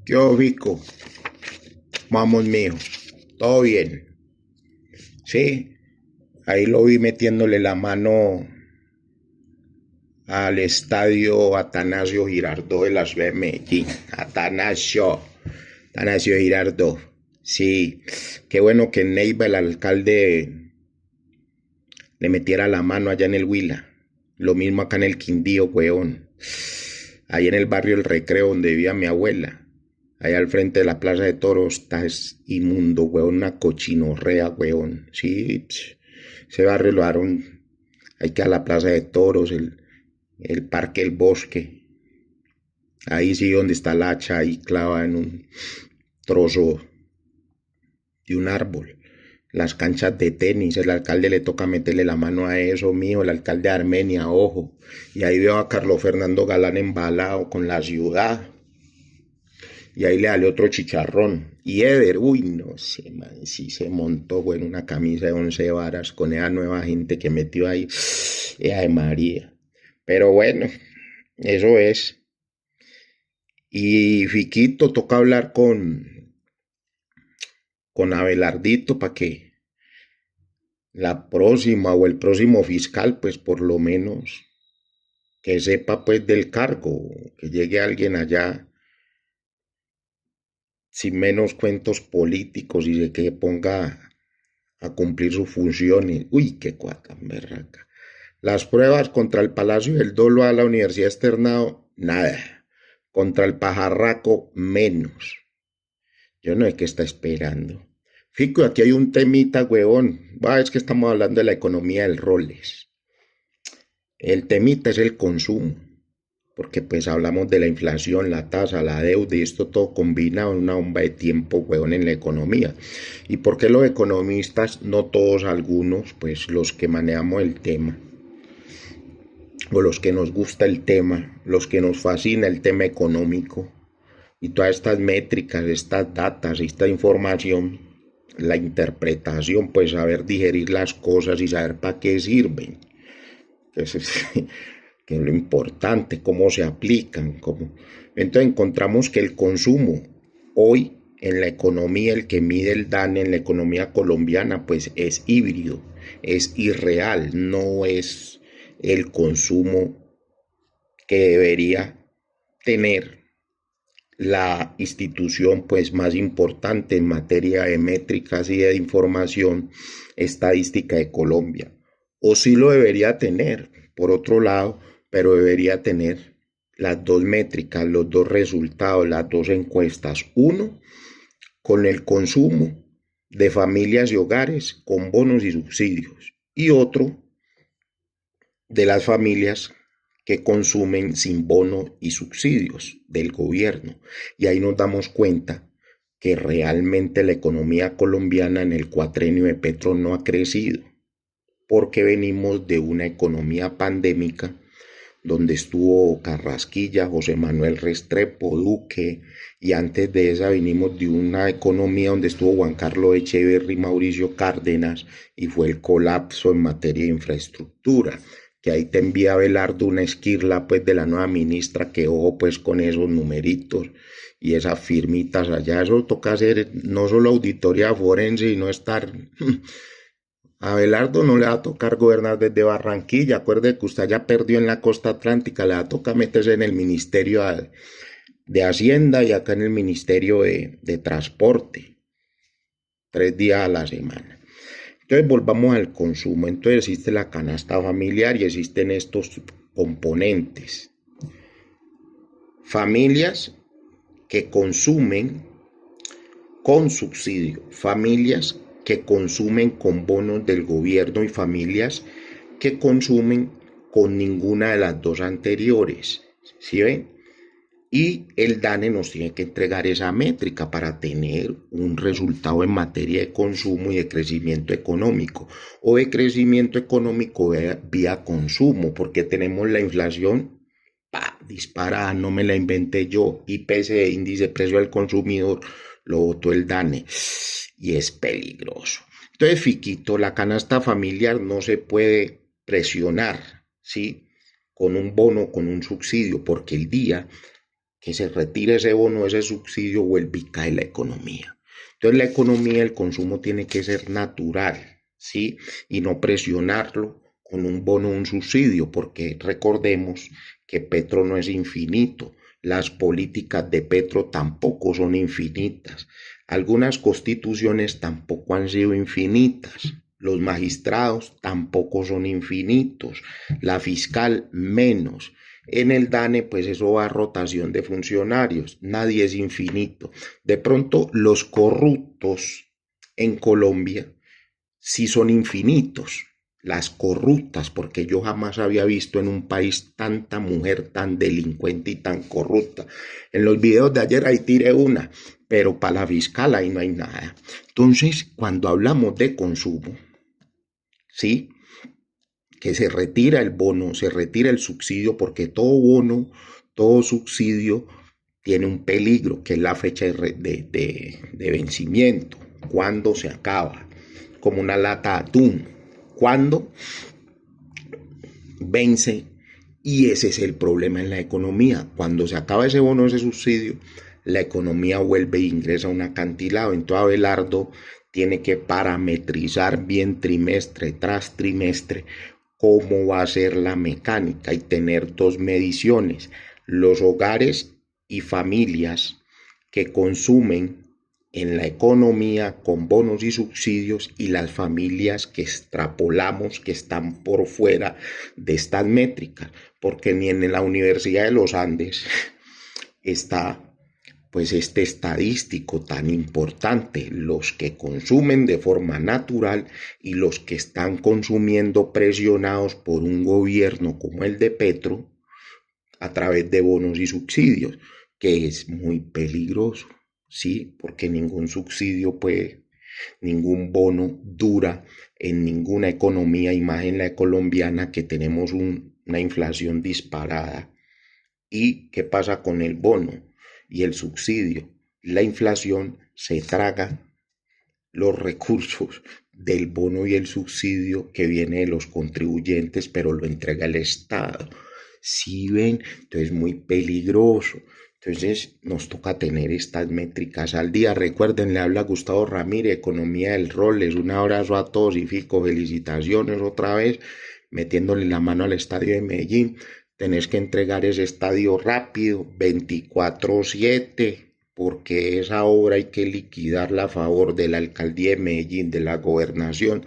Yo, Vico, vamos mío, todo bien. Sí, ahí lo vi metiéndole la mano al estadio Atanasio Girardot de la ciudad de Medellín. Atanasio Girardot. Sí, qué bueno que Neiva, el alcalde, le metiera la mano allá en el Huila. Lo mismo acá en el Quindío, weón. Ahí en el barrio El Recreo, donde vivía mi abuela. Allá al frente de la Plaza de Toros está es inmundo, weón, una cochinorrea, weón. Sí, ese barrio lo daron, hay que a la Plaza de Toros, el Parque El Bosque. Ahí sí donde está la hacha, ahí clava en un trozo de un árbol. Las canchas de tenis, el alcalde le toca meterle la mano a eso, mío, el alcalde de Armenia, ojo. Y ahí veo a Carlos Fernando Galán embalado con la ciudad. Y ahí le dale otro chicharrón. Y Eder, uy, no sé, man, sí se montó, güey, en una camisa de 11 varas con esa nueva gente que metió ahí. Ea de María. Pero bueno, eso es. Y Fiquito, toca hablar con Abelardito para que la próxima o el próximo fiscal, pues por lo menos que sepa pues del cargo, que llegue alguien allá sin menos cuentos políticos y de que ponga a cumplir sus funciones. Uy, qué cuaca, berraca. Las pruebas contra el Palacio del Dolo a la Universidad Externado, nada. Contra el Pajarraco, menos. Yo no sé qué está esperando. Fico, aquí hay un temita, huevón. Es que estamos hablando de la economía del roles. El temita es el consumo, porque pues hablamos de la inflación, la tasa, la deuda y esto todo combinado en una bomba de tiempo, huevón, en la economía. ¿Y por qué los economistas, no todos, algunos, pues los que manejamos el tema, o los que nos gusta el tema, los que nos fascina el tema económico, y todas estas métricas, estas datas, esta información, la interpretación, pues saber digerir las cosas y saber para qué sirven? Que es lo importante, cómo se aplican, cómo. Entonces encontramos que el consumo hoy en la economía, el que mide el DANE en la economía colombiana, pues es híbrido, es irreal, no es el consumo que debería tener la institución pues más importante en materia de métricas y de información estadística de Colombia. O sí lo debería tener, por otro lado, pero debería tener las dos métricas, los dos resultados, las dos encuestas. Uno, con el consumo de familias y hogares con bonos y subsidios. Y otro, de las familias que consumen sin bono y subsidios del gobierno. Y ahí nos damos cuenta que realmente la economía colombiana en el cuatrenio de Petro no ha crecido, porque venimos de una economía pandémica donde estuvo Carrasquilla, José Manuel Restrepo, Duque, y antes de esa venimos de una economía donde estuvo Juan Carlos Echeverry, Mauricio Cárdenas, y fue el colapso en materia de infraestructura. Que ahí te envía Belardo una esquirla pues de la nueva ministra, que ojo pues con esos numeritos y esas firmitas allá. Eso toca hacer no solo auditoría forense y no estar a Belardo no le va a tocar gobernar desde Barranquilla. Acuerde que usted ya perdió en la costa atlántica. Le va a tocar meterse en el Ministerio de Hacienda y acá en el Ministerio de Transporte. 3 días a la semana. Entonces volvamos al consumo. Entonces existe la canasta familiar y existen estos componentes. Familias que consumen con subsidio. Familias que consumen con bonos del gobierno y familias que consumen con ninguna de las dos anteriores. ¿Sí ven? Y el DANE nos tiene que entregar esa métrica para tener un resultado en materia de consumo y de crecimiento económico, o de crecimiento económico vía consumo, porque tenemos la inflación disparada, no me la inventé yo. IPC, índice de precio del consumidor, lo votó el DANE y es peligroso. Entonces, Fiquito, la canasta familiar no se puede presionar, ¿sí? Con un bono, con un subsidio, porque el día que se retire ese bono, ese subsidio, vuelve y cae la economía. Entonces la economía, el consumo tiene que ser natural, ¿sí? Y no presionarlo con un bono o un subsidio, porque recordemos que Petro no es infinito, las políticas de Petro tampoco son infinitas, algunas constituciones tampoco han sido infinitas, los magistrados tampoco son infinitos, la fiscal menos. En el DANE, pues eso va a rotación de funcionarios, nadie es infinito. De pronto, los corruptos en Colombia sí son infinitos, las corruptas, porque yo jamás había visto en un país tanta mujer tan delincuente y tan corrupta. En los videos de ayer ahí tiré una, pero para la fiscal ahí no hay nada. Entonces, cuando hablamos de consumo, ¿sí? Que se retira el bono, se retira el subsidio, porque todo bono, todo subsidio tiene un peligro, que es la fecha de vencimiento, cuando se acaba, como una lata de atún, cuando vence, y ese es el problema en la economía. Cuando se acaba ese bono, ese subsidio, la economía vuelve e ingresa a un acantilado. Entonces Abelardo tiene que parametrizar bien trimestre tras trimestre cómo va a ser la mecánica y tener dos mediciones, los hogares y familias que consumen en la economía con bonos y subsidios, y las familias que extrapolamos, que están por fuera de estas métricas, porque ni en la Universidad de los Andes está pues este estadístico tan importante, los que consumen de forma natural y los que están consumiendo presionados por un gobierno como el de Petro a través de bonos y subsidios, que es muy peligroso, ¿sí? Porque ningún subsidio puede, ningún bono dura en ninguna economía, y más en la colombiana, que tenemos una inflación disparada. ¿Y qué pasa con el bono y el subsidio? La inflación se traga los recursos del bono y el subsidio que viene de los contribuyentes, pero lo entrega el Estado. ¿Sí ven? Entonces es muy peligroso. Entonces nos toca tener estas métricas al día. Recuerden, le habla Gustavo Ramírez, Economía del Roles. Un abrazo a todos y Fico, felicitaciones otra vez, metiéndole la mano al estadio de Medellín. Tenés que entregar ese estadio rápido, 24/7, porque esa obra hay que liquidarla a favor de la alcaldía de Medellín, de la gobernación,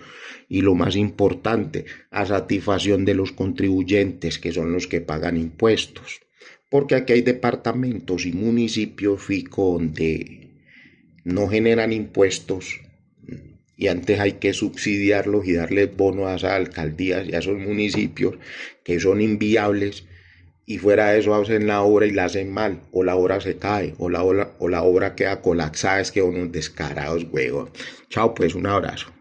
y lo más importante, a satisfacción de los contribuyentes, que son los que pagan impuestos. Porque aquí hay departamentos y municipios, Fico, donde no generan impuestos, y antes hay que subsidiarlos y darles bonos a esas alcaldías y a esos municipios que son inviables, y fuera de eso hacen la obra y la hacen mal, o la obra se cae, o la obra queda colapsada. Es que unos descarados, huevos. Chao, pues, un abrazo.